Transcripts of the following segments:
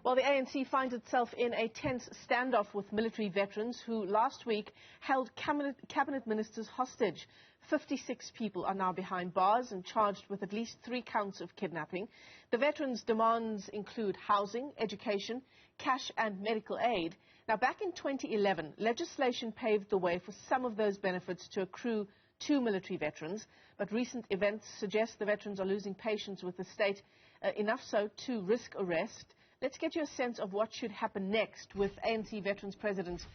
Well, the ANC finds itself in a tense standoff with military veterans who last week held cabinet ministers hostage. 56 people are now behind bars and charged with at least 3 counts of kidnapping. The veterans' demands include housing, education, cash and medical aid. Now, back in 2011, legislation paved the way for some of those benefits to accrue to military veterans, but recent events suggest the veterans are losing patience with the state, enough so to risk arrest. Let's get you a sense of what should happen next with ANC Veterans President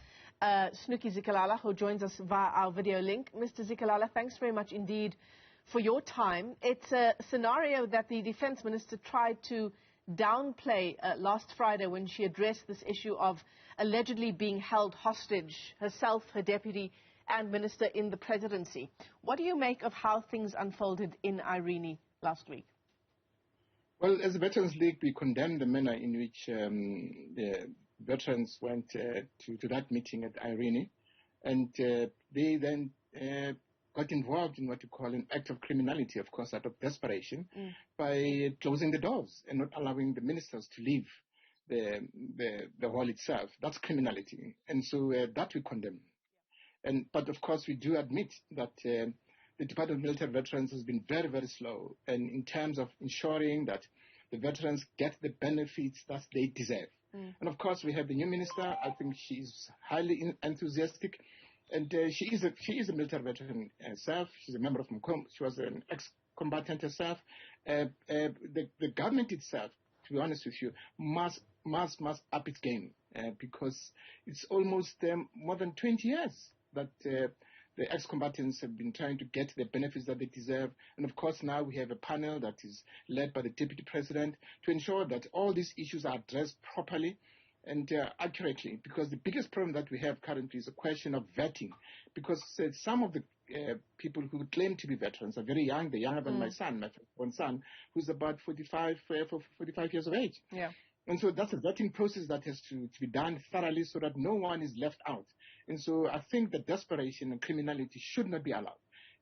Snuki Zikalala, who joins us via our video link. Mr. Zikalala, thanks very much indeed for your time. It's a scenario that the Defence Minister tried to downplay last Friday when she addressed this issue of allegedly being held hostage, herself, her deputy and minister in the presidency. What do you make of how things unfolded in Irene last week? Well, as a Veterans League, we condemn the manner in which the veterans went to that meeting at Irene, and they then got involved in what you call an act of criminality, of course, out of desperation, by closing the doors and not allowing the ministers to leave the hall itself. That's criminality, and so that we condemn. But of course, we do admit that the Department of Military Veterans has been very, very slow, and in terms of ensuring that the veterans get the benefits that they deserve. And of course, we have the new minister. I think she's highly enthusiastic, and she is a military veteran herself. She's a member of MCOM. She was an ex-combatant herself. The government itself, to be honest with you, must up its game because it's almost more than 20 years that the ex-combatants have been trying to get the benefits that they deserve. And of course, now we have a panel that is led by the Deputy President to ensure that all these issues are addressed properly and accurately, because the biggest problem that we have currently is a question of vetting, because some of the people who claim to be veterans are very young. They're younger than my one son, who's about 45 years of age. Yeah. And so that's a vetting process that has to be done thoroughly so that no one is left out. And so I think that desperation and criminality should not be allowed.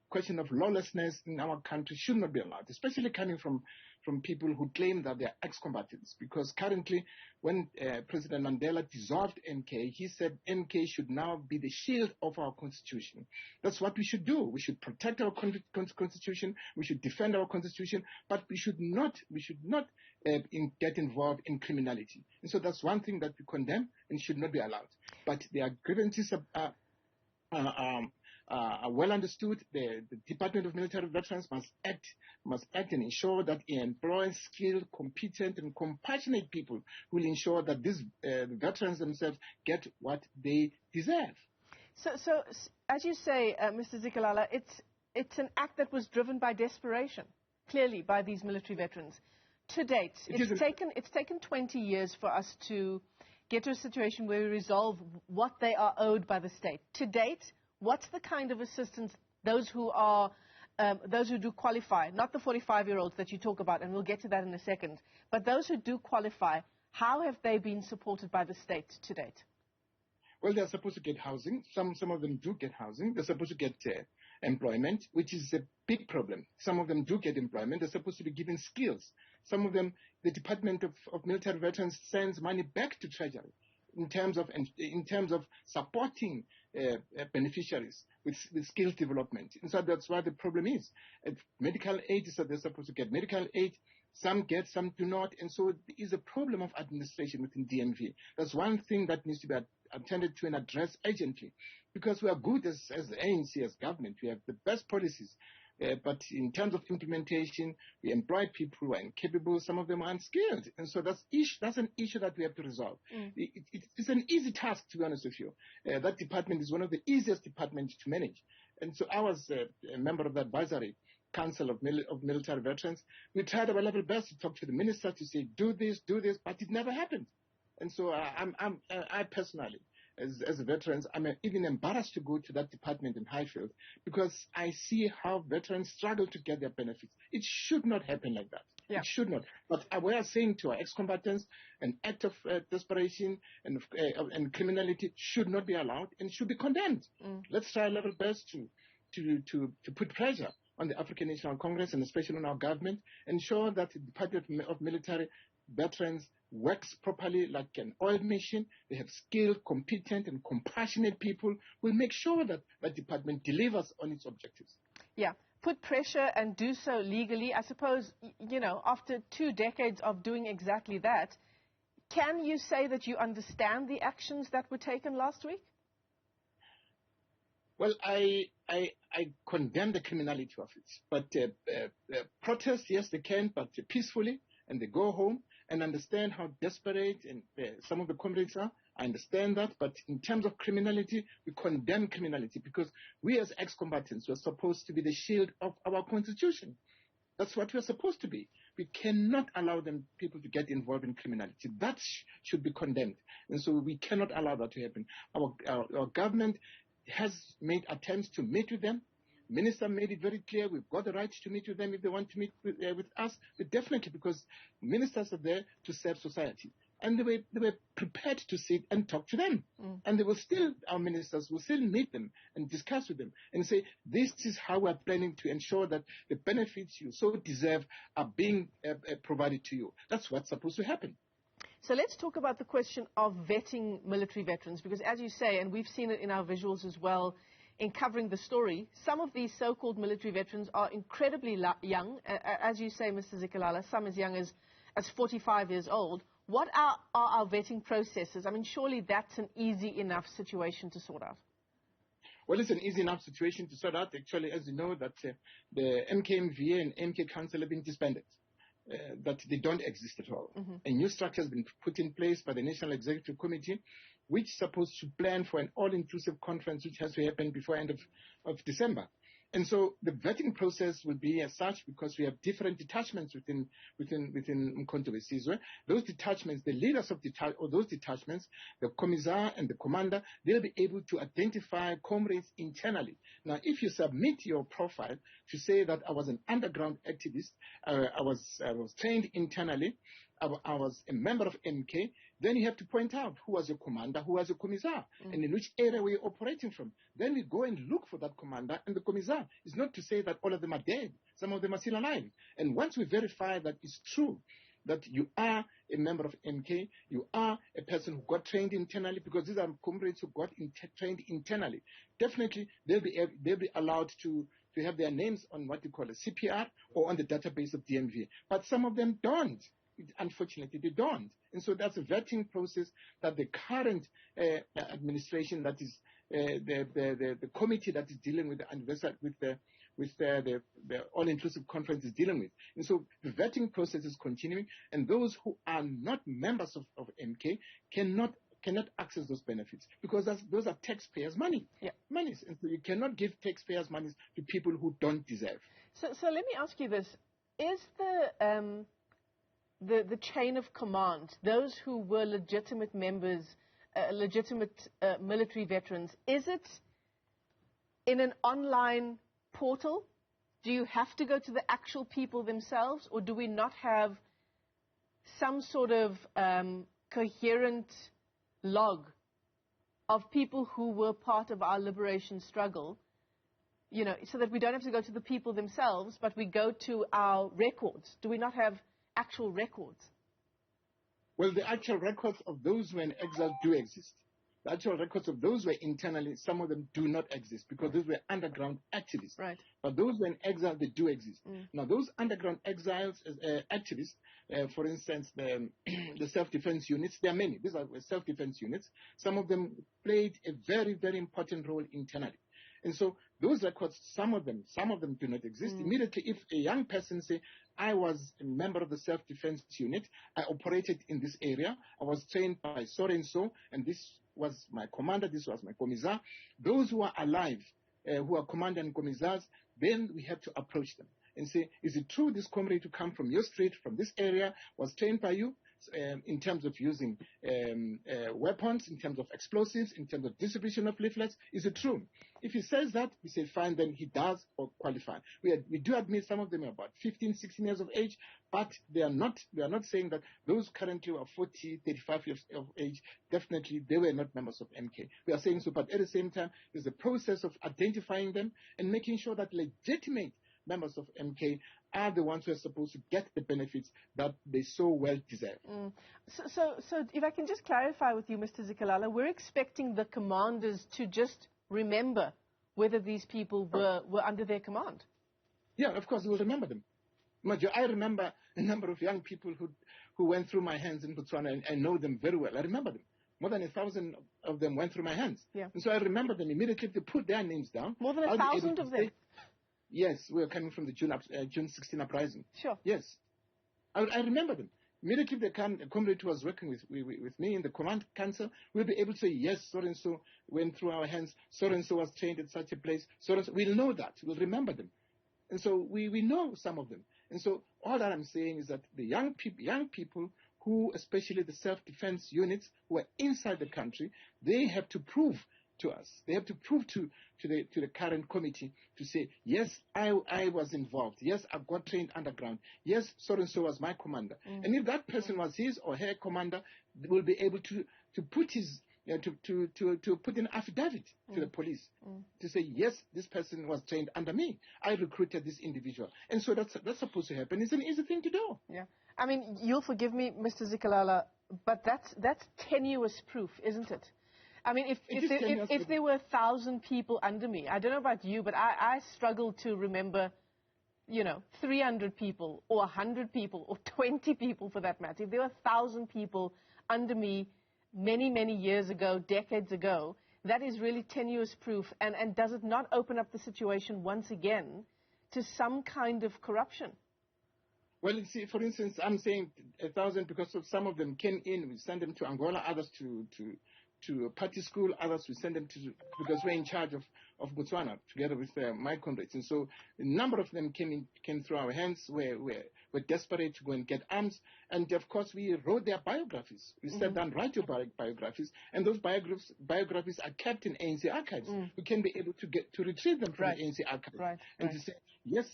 Question of lawlessness in our country should not be allowed, especially coming from people who claim that they are ex-combatants. Because currently, when President Mandela dissolved MK, he said MK should now be the shield of our constitution. That's what we should do. We should protect our constitution. We should defend our constitution, but we should not get involved in criminality. And so that's one thing that we condemn and should not be allowed. But their grievances are well understood. The Department of Military Veterans must act and ensure that it employs skilled, competent and compassionate people who will ensure that these veterans themselves get what they deserve. So as you say, Mr. Zikalala, it's an act that was driven by desperation, clearly, by these military veterans. To date, it's taken 20 years for us to get to a situation where we resolve what they are owed by the state. To date, what's the kind of assistance those who do qualify, not the 45-year-olds that you talk about, and we'll get to that in a second, but those who do qualify, how have they been supported by the state to date? Well, they're supposed to get housing. Some of them do get housing. They're supposed to get employment, which is a big problem. Some of them do get employment. They're supposed to be given skills. Some of them, the Department of Military Veterans sends money back to Treasury in terms of supporting beneficiaries with skills development. And so that's why the problem is. Medical aid is that they're supposed to get medical aid. Some get, some do not. And so there is a problem of administration within DMV. That's one thing that needs to be attended to and addressed urgently, because we are good as the ANC, as government. We have the best policies. But in terms of implementation, we employ people who are incapable. Some of them are unskilled. And so that's an issue that we have to resolve. It's an easy task, to be honest with you. That department is one of the easiest departments to manage. And so I was a member of the advisory council of military veterans. We tried our level best to talk to the minister to say, do this, but it never happened. And so I personally, as veterans, I'm even embarrassed to go to that department in Highfield because I see how veterans struggle to get their benefits. It should not happen like that. Yeah. It should not. But we are saying to our ex-combatants, an act of desperation and criminality should not be allowed and should be condemned. Let's try our level best to put pressure on the African National Congress and especially on our government, ensure that the Department of Military Veterans works properly like an oil machine, they have skilled, competent, and compassionate people, will make sure that that department delivers on its objectives. Yeah. Put pressure and do so legally. I suppose, after 2 decades of doing exactly that, can you say that you understand the actions that were taken last week? Well, I condemn the criminality of it. But protest, yes, they can, but peacefully, and they go home and understand how desperate and some of the comrades are. I understand that, but in terms of criminality, we condemn criminality because we as ex-combatants were supposed to be the shield of our constitution. That's what we're supposed to be. We cannot allow people to get involved in criminality. That should be condemned. And so we cannot allow that to happen. Our government has made attempts to meet with them. Minister made it very clear we've got the right to meet with them if they want to meet with us. But definitely, because ministers are there to serve society. And they were prepared to sit and talk to them. And our ministers will still meet them and discuss with them and say, this is how we're planning to ensure that the benefits you so deserve are being provided to you. That's what's supposed to happen. So let's talk about the question of vetting military veterans, because as you say, and we've seen it in our visuals as well, in covering the story, some of these so-called military veterans are incredibly young, as you say, Mr. Zikalala, some as young as 45 years old. What are our vetting processes? I mean, surely that's an easy enough situation to sort out. Well, it's an easy enough situation to sort out. Actually, as you know, that the MKMVA and MK Council have been disbanded. That they don't exist at all. A new structure has been put in place by the National Executive Committee, which is supposed to plan for an all-inclusive conference which has to happen before end of December. And so the vetting process will be as such because we have different detachments within Mkhonto Wesizwe. Those detachments, the leaders of those detachments, the commissar and the commander, they'll be able to identify comrades internally. Now, if you submit your profile to say that I was an underground activist, I was trained internally, I was a member of MK, then you have to point out who was your commander, who was your commissar, and in which area were you operating from. Then we go and look for that commander and the commissar. It's not to say that all of them are dead. Some of them are still alive. And once we verify that it's true, that you are a member of MK, you are a person who got trained internally, because these are comrades who got trained internally, definitely they'll be allowed to have their names on what you call a CPR or on the database of DMV. But some of them don't. Unfortunately, they don't. And so that's a vetting process that the current administration, that is the committee that is dealing with the all-inclusive conference is dealing with. And so the vetting process is continuing, and those who are not members of MK cannot access those benefits, because those are taxpayers' money. Yeah. Monies. And so you cannot give taxpayers' money to people who don't deserve. So let me ask you this. Is the chain of command, those who were legitimate members, military veterans, is it in an online portal? Do you have to go to the actual people themselves, or do we not have some sort of coherent log of people who were part of our liberation struggle, so that we don't have to go to the people themselves, but we go to our records? Do we not have actual records? Well, the actual records of those who were in exile do exist. The actual records of those who were internally, some of them do not exist because those were underground activists. Right. But those who were in exile, they do exist. Now, those underground exiles, activists, for instance, the self-defense units, there are many. These are self-defense units. Some of them played a very, very important role internally. And so those records, some of them do not exist. Immediately, if a young person say, I was a member of the self-defense unit, I operated in this area, I was trained by so-and-so, and this was my commander, this was my commissar. Those who are alive, who are commander and commissars, then we have to approach them and say, is it true this comrade who come from your street, from this area, was trained by you? In terms of using weapons, in terms of explosives, in terms of distribution of leaflets, is it true? If he says that, we say fine, then he does or qualify. We do admit some of them are about 15, 16 years of age, but we are not saying that those currently are 40, 35 years of age, definitely they were not members of MK. We are saying so, but at the same time, there's a process of identifying them and making sure that legitimate members of MK are the ones who are supposed to get the benefits that they so well deserve. So if I can just clarify with you, Mr. Zikalala, we're expecting the commanders to just remember whether these people were under their command. Yeah, of course, we will remember them. I remember a number of young people who went through my hands in Botswana, and I know them very well. I remember them. More than 1,000 of them went through my hands. Yeah. And so I remember them immediately. They put their names down. More than 1,000 of them? Yes, we are coming from the June 16 uprising. Sure. Yes. I remember them. Immediately the comrade who was working with me in the command council will be able to say, yes, so-and-so went through our hands, so-and-so was trained at such a place, so-and-so. We'll know that. We'll remember them. And so we know some of them. And so all that I'm saying is that the young people who, especially the self-defense units who are inside the country, they have to prove to us. They have to prove to the current committee to say, yes, I was involved. Yes, I got trained underground. Yes, so-and-so was my commander. And if that person was his or her commander, they will be able to put his to put an affidavit to the police to say, yes, this person was trained under me. I recruited this individual. And so that's supposed to happen. It's an easy thing to do. Yeah. I mean, you'll forgive me, Mr. Zikalala, but that's tenuous proof, isn't it? I mean, if there were 1,000 people under me, I don't know about you, but I struggle to remember, 300 people or 100 people or 20 people for that matter. If there were 1,000 people under me many, many years ago, decades ago, that is really tenuous proof. And does it not open up the situation once again to some kind of corruption? Well, you see, for instance, I'm saying 1,000 because of some of them came in. We sent them to Angola, others to party school, others we send them because we're in charge of Botswana together with my comrades. And so a number of them came through our hands. We're desperate to go and get arms. And of course, we wrote their biographies. We sat down, write your biographies. And those biographies are kept in ANC archives. We can be able to retrieve them from the ANC archives. To say, yes,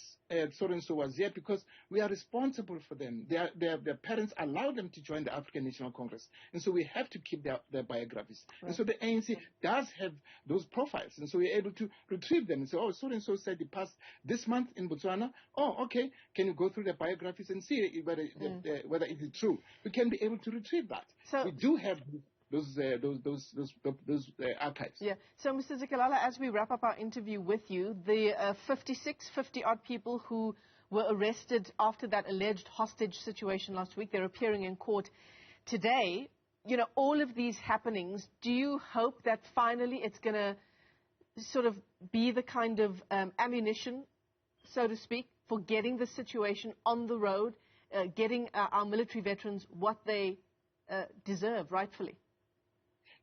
so-and-so was here because we are responsible for them. Their parents allowed them to join the African National Congress. And so we have to keep their biographies. And so the ANC does have those profiles. And so we're able to retrieve them and say, oh, so-and-so said he passed this month in Botswana. Oh, okay. Can you go through their biographies and see whether it is true? We can be able to retrieve that. So we do have those archives. Yeah. So, Mr. Zikalala, as we wrap up our interview with you, the 50-odd people who were arrested after that alleged hostage situation last week, they're appearing in court today. All of these happenings, do you hope that finally it's going to sort of be the kind of ammunition, so to speak, for getting the situation on the road, getting our military veterans what they deserve rightfully?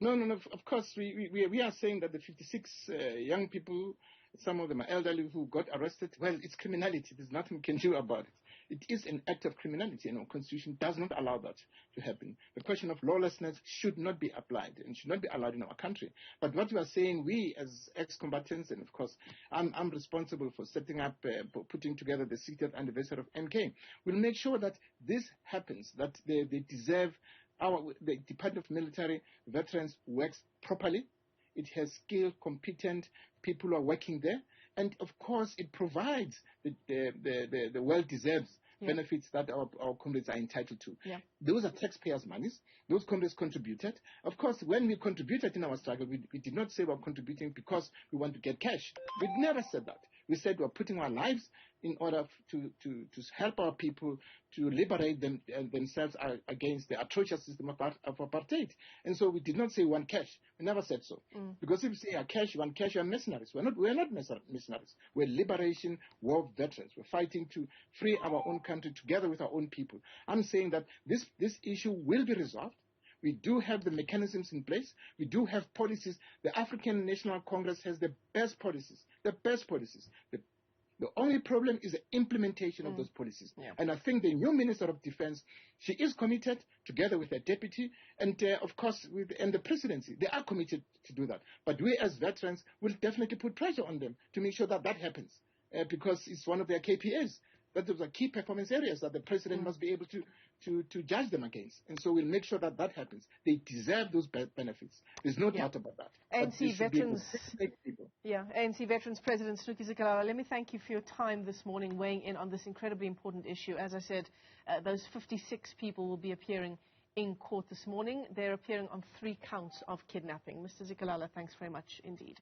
No. Of course, we are saying that the 56 young people, some of them are elderly, who got arrested, well, it's criminality. There's nothing we can do about it. It is an act of criminality, and our Constitution does not allow that to happen. The question of lawlessness should not be applied and should not be allowed in our country. But what we are saying, we as ex-combatants, and of course, I'm responsible for setting up, putting together the 60th anniversary of MK, will make sure that this happens, that they deserve the Department of Military Veterans works properly. It has skilled, competent people who are working there. And, of course, it provides the well-deserved benefits that our comrades are entitled to. Yeah. Those are taxpayers' monies. Those comrades contributed. Of course, when we contributed in our struggle, we did not say we were contributing because we want to get cash. We never said that. We said we are putting our lives in order to help our people to liberate themselves against the atrocious system of apartheid. And so we did not say we want cash. We never said so. Because if you say cash, you want cash, you are mercenaries. We're not mercenaries. We're liberation war veterans. We're fighting to free our own country together with our own people. I'm saying that this issue will be resolved. We do have the mechanisms in place. We do have policies. The African National Congress has the best policies. The only problem is the implementation of those policies. Yeah. And I think the new Minister of Defense, she is committed, together with her deputy, and of course, and the presidency. They are committed to do that. But we as veterans will definitely put pressure on them to make sure that happens, because it's one of their KPIs. that those are key performance areas that the president must be able to judge them against. And so we'll make sure that that happens. They deserve those benefits. There's no doubt about that. ANC Veterans President Snuki Zikalala, let me thank you for your time this morning weighing in on this incredibly important issue. As I said, those 56 people will be appearing in court this morning. They're appearing on 3 counts of kidnapping. Mr. Zikalala, thanks very much indeed.